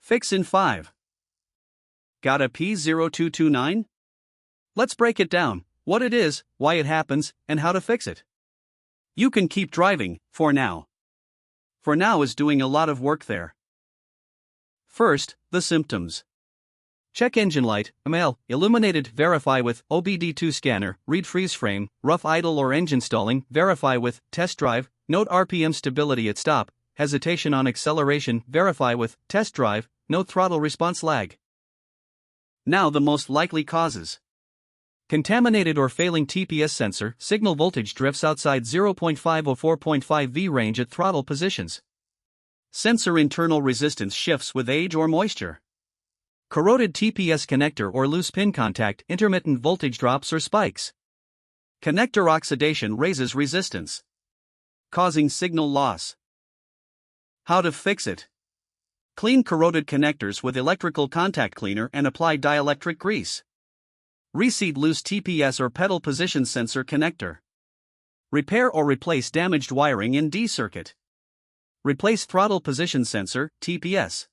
Fix in 5. Got a P0229? Let's break it down, what it is, why it happens, and how to fix it. You can keep driving, for now. For now is doing a lot of work there. First, the symptoms. Check engine light, ML, illuminated, verify with OBD2 scanner, read freeze frame, rough idle or engine stalling, verify with test drive, note RPM stability at stop, hesitation on acceleration, verify with test drive, note throttle response lag. Now the most likely causes. Contaminated or failing TPS sensor, signal voltage drifts outside 0.5 or 4.5 V range at throttle positions. Sensor internal resistance shifts with age or moisture. Corroded TPS connector or loose pin contact, intermittent voltage drops or spikes. Connector oxidation raises resistance, causing signal loss. How to fix it? Clean corroded connectors with electrical contact cleaner and apply dielectric grease. Reseat loose TPS or pedal position sensor connector. Repair or replace damaged wiring in D circuit. Replace throttle position sensor, TPS.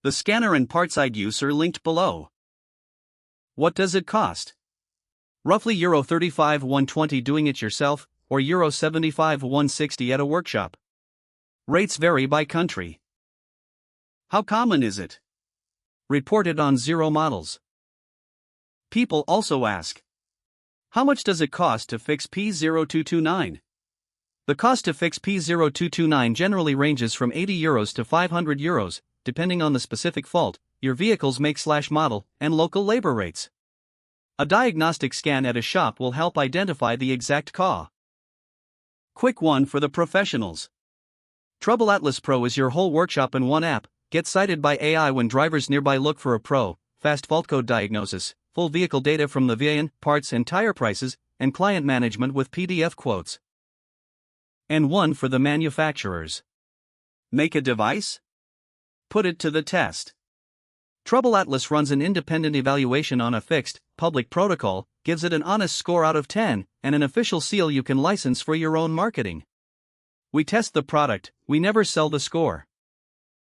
The scanner and partside use are linked below. What does it cost? Roughly €35-120 doing it yourself, or €75-160 at a workshop. Rates vary by country. How common is it? Reported on 0 models. People also ask, how much does it cost to fix P0229? The cost to fix P0229 generally ranges from €80 to €500, depending on the specific fault, your vehicle's make/model, and local labor rates. A diagnostic scan at a shop will help identify the exact cause. Quick one for the professionals. TroubleAtlas Pro is your whole workshop in one app. Get cited by AI when drivers nearby look for a pro, fast fault code diagnosis, full vehicle data from the VIN, parts and tire prices, and client management with PDF quotes. And one for the manufacturers. Make a device? Put it to the test. TroubleAtlas runs an independent evaluation on a fixed, public protocol, gives it an honest score out of 10, and an official seal you can license for your own marketing. We test the product, we never sell the score.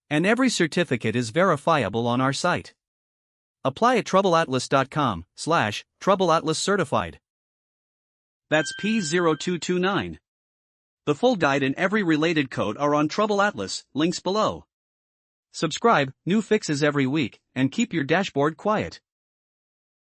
And every certificate is verifiable on our site. Apply at TroubleAtlas.com/TroubleAtlas certified. That's P0229. The full guide and every related code are on TroubleAtlas, links below. Subscribe, new fixes every week, and keep your dashboard quiet.